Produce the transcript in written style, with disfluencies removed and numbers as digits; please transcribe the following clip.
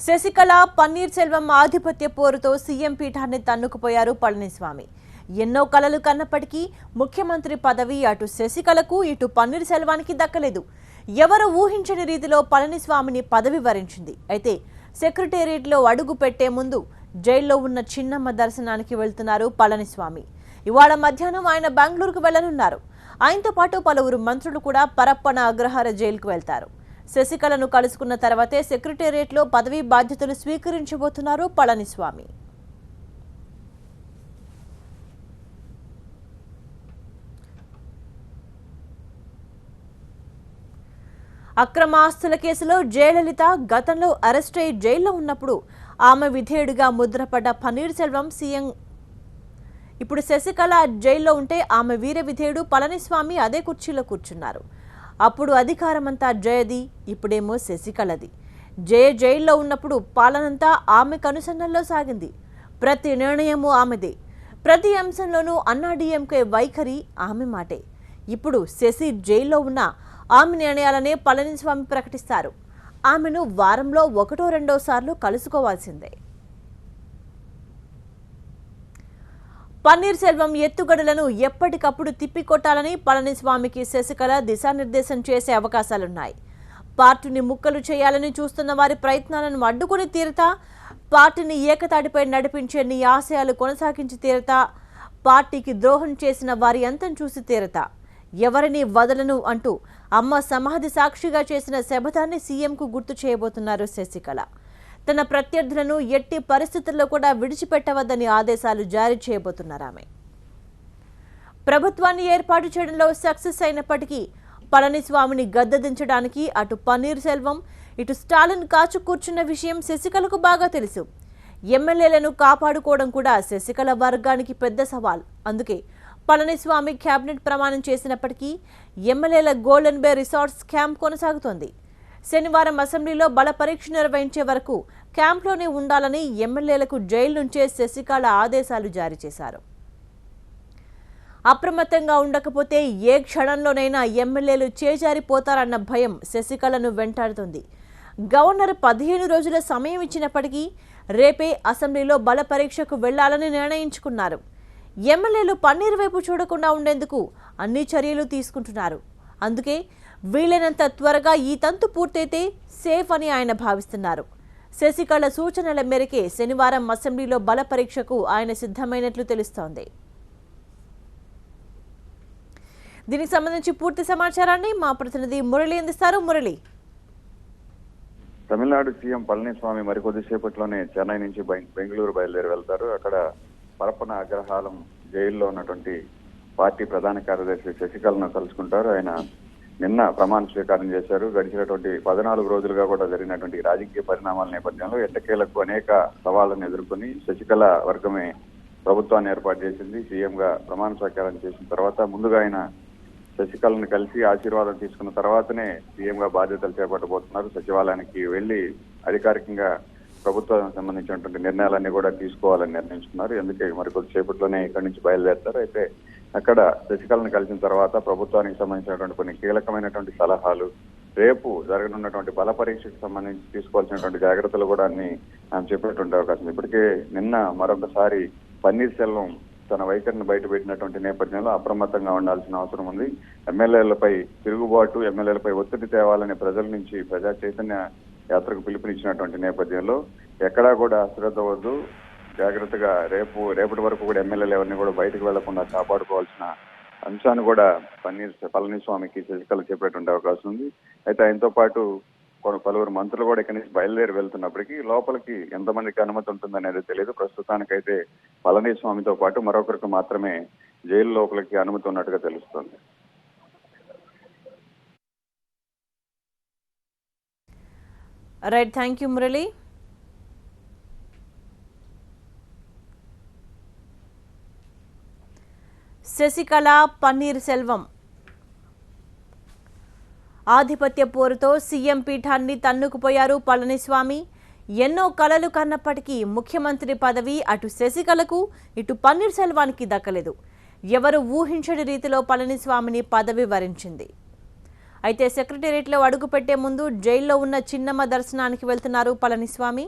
శశికళ పన్నీర్ సెల్వం ఆధిపత్య పోరుతో సీఎం పీఠాన్ని తన్నుకుపోయారు పళనిస్వామి. ఎన్నో కలలు కన్నప్పటికీ ముఖ్యమంత్రి పదవి అటు శశికళకు ఇటు పన్నీర్ సెల్వానికి దక్కలేదు. ఎవరు ఊహించని రీతిలో పళనిస్వామిని పదవి వరించింది. అయితే సెక్రటేరియట్లో అడుగు పెట్టే ముందు జైల్లో ఉన్న చిన్నమ్మ దర్శనానికి వెళ్తున్నారు పళనిస్వామి. ఇవాళ మధ్యాహ్నం ఆయన బెంగళూరుకు వెళ్లనున్నారు. ఆయనతో పాటు పలువురు మంత్రులు కూడా పరప్పన అగ్రహార జైలుకు వెళ్తారు. శశికళను కలుసుకున్న తర్వాతే సెక్రటేరియట్లో పదవీ బాధ్యతలు స్వీకరించబోతున్నారు పళనిస్వామి. అక్రమ ఆస్తుల కేసులో జయలలిత గతంలో అరెస్ట్ అయి జైల్లో ఉన్నప్పుడు ఆమె విధేయుడిగా ముద్రపడ్డ పన్నీర్ సెల్వం సీఎం. ఇప్పుడు శశికళ జైల్లో ఉంటే ఆమె వీర విధేయుడు పళనిస్వామి అదే కుర్చీలో కూర్చున్నారు. అప్పుడు అధికారమంతా జయది, ఇప్పుడేమో శశికళది. జైల్లో ఉన్నప్పుడు పాలనంతా ఆమె కనుసన్నల్లో సాగింది. ప్రతి నిర్ణయము ఆమెదే. ప్రతి అంశంలోనూ అన్నాడీఎంకే వైఖరి ఆమె మాటే. ఇప్పుడు శశి జైల్లో ఉన్న ఆమె నిర్ణయాలనే పళనిస్వామి ప్రకటిస్తారు. ఆమెను వారంలో ఒకటో రెండో సార్లు కలుసుకోవాల్సిందే. పన్నీర్ సెల్వం ఎత్తుగడలను ఎప్పటికప్పుడు తిప్పికొట్టాలని పళనిస్వామికి శశికళ దిశానిర్దేశం చేసే అవకాశాలున్నాయి. పార్టీని ముక్కలు చేయాలని చూస్తున్న వారి ప్రయత్నాలను అడ్డుకుని తీరతా, పార్టీని ఏకతాటిపై నడిపించే నీ ఆశయాలు కొనసాగించి తీరతా, పార్టీకి ద్రోహం చేసిన వారి అంతం చూసి తీరతా, ఎవరిని వదలను అంటూ అమ్మ సమాధి సాక్షిగా చేసిన శపథాన్ని సీఎంకు గుర్తు చేయబోతున్నారు శశికళ. తన ప్రత్యర్థులను ఎట్టి పరిస్థితుల్లో కూడా విడిచిపెట్టవద్దని ఆదేశాలు జారీ చేయబోతున్నారు ఆమె. ప్రభుత్వాన్ని ఏర్పాటు చేయడంలో సక్సెస్ అయినప్పటికీ పళనిస్వామిని గద్దెదించడానికి అటు పన్నీర్ సెల్వం ఇటు స్టాలిన్ కాచు కూర్చున్న విషయం శశికళకు బాగా తెలుసు. ఎమ్మెల్యేలను కాపాడుకోవడం కూడా శశికళ వర్గానికి పెద్ద సవాల్. అందుకే పళనిస్వామి కేబినెట్ ప్రమాణం చేసినప్పటికీ ఎమ్మెల్యేల గోల్డెన్ బే రిసార్ట్స్ క్యాంప్ కొనసాగుతోంది. శనివారం అసెంబ్లీలో బల పరీక్ష నిర్వహించే వరకు క్యాంప్లోనే ఉండాలని ఎమ్మెల్యేలకు జైలు నుంచే శశికళ ఆదేశాలు జారీ చేశారు. అప్రమత్తంగా ఉండకపోతే ఏ క్షణంలోనైనా ఎమ్మెల్యేలు చేజారిపోతారన్న భయం శశికళను వెంటాడుతుంది. గవర్నర్ 15 రోజుల సమయం ఇచ్చినప్పటికీ రేపే అసెంబ్లీలో బల పరీక్షకు వెళ్లాలని నిర్ణయించుకున్నారు. ఎమ్మెల్యేలు పన్నీర్ వైపు చూడకుండా ఉండేందుకు అన్ని చర్యలు తీసుకుంటున్నారు. అందుకే వీలైనంత త్వరగా ఈ తంతు పూర్తయితే సేఫ్ అని ఆయన భావిస్తున్నారు. శశికళ సూచనల మేరకే శనివారం అసెంబ్లీలో బల పరీక్షకు ఆయన సిద్ధమైనట్లు తెలుస్తోంది. దీనికి సంబంధించి పూర్తి సమాచారాన్ని మా ప్రతినిధి మురళి అందిస్తారు. మురళి, తమిళనాడు సీఎం పళనిస్వామి మరికొద్దిసేపట్లోనే చెన్నై నుంచి బెంగళూరు బయలుదేరి వెళ్తారు. అక్కడ పరప్పన అగ్రహారం జైల్లో ఉన్నటువంటి పార్టీ ప్రధాన కార్యదర్శి శశికళను కలుసుకుంటారు. ఆయన నిన్న ప్రమాణ స్వీకారం చేశారు. గడిచినటువంటి 14 రోజులుగా కూడా జరిగినటువంటి రాజకీయ పరిణామాల నేపథ్యంలో ఎట్టకేలకు అనేక సవాళ్లను ఎదుర్కొని శశికళ వర్గమే ప్రభుత్వాన్ని ఏర్పాటు చేసింది. సీఎంగా ప్రమాణ స్వీకారం చేసిన తర్వాత ముందుగా ఆయన శశికళను కలిసి ఆశీర్వాదం తీసుకున్న తర్వాతనే సీఎంగా బాధ్యతలు చేపట్టబోతున్నారు. సచివాలయానికి వెళ్లి అధికారికంగా ప్రభుత్వానికి సంబంధించినటువంటి నిర్ణయాలన్నీ కూడా తీసుకోవాలని నిర్ణయించుకున్నారు. ఎందుకే మరికొద్దిసేపట్లోనే ఇక్కడి నుంచి బయలుదేరుతారు. అయితే అక్కడ శశికళను కలిసిన తర్వాత ప్రభుత్వానికి సంబంధించినటువంటి కొన్ని కీలకమైనటువంటి సలహాలు, రేపు జరగనున్నటువంటి బల పరీక్షకు సంబంధించి తీసుకోవాల్సినటువంటి జాగ్రత్తలు కూడా అన్ని ఆమె చెప్పేటువంటి అవకాశం. ఇప్పటికే నిన్న మరొకసారి పన్నీర్ సెల్వం తన వైఖరిని బయటపెట్టినటువంటి నేపథ్యంలో అప్రమత్తంగా ఉండాల్సిన అవసరం ఉంది. ఎమ్మెల్యేలపై తిరుగుబాటు, ఎమ్మెల్యేలపై ఒత్తిడి తేవాలనే ప్రజల నుంచి ప్రజా చైతన్య యాత్రకు పిలుపునిచ్చినటువంటి నేపథ్యంలో ఎక్కడా కూడా అశ్రద్ధ వద్దు, జాగ్రత్తగా రేపటి వరకు కూడా ఎమ్మెల్యేలు ఎవరిని కూడా బయటకు వెళ్లకుండా కాపాడుకోవాల్సిన అంశాన్ని కూడా పళనిస్వామికి శశికళ చెప్పేటువంటి అవకాశం ఉంది. అయితే ఆయనతో పాటు పలువురు మంత్రులు కూడా ఇక్కడి నుంచి బయలుదేరి వెళ్తున్నప్పటికీ లోపలికి ఎంతమందికి అనుమతి ఉంటుందనేది తెలియదు. ప్రస్తుతానికైతే పళనిస్వామితో పాటు మరొకరికి మాత్రమే జైలు లోపలికి అనుమతి ఉన్నట్టుగా తెలుస్తోంది. Right, thank you Murali. Sasikala paneer Selvam ఆధిపత్య పోరుతో సీఎం పీఠాన్ని తన్నుకుపోయారు పళనిస్వామి. ఎన్నో కలలు కన్నప్పటికీ ముఖ్యమంత్రి పదవి అటు శశికళకు ఇటు పన్నీర్ సెల్వానికి దక్కలేదు. ఎవరు ఊహించని రీతిలో పళనిస్వామిని పదవి వరించింది. అయితే సెక్రటేరియట్లో అడుగుపెట్టే ముందు జైల్లో ఉన్న చిన్నమ్మ దర్శనానికి వెళ్తున్నారు పళనిస్వామి.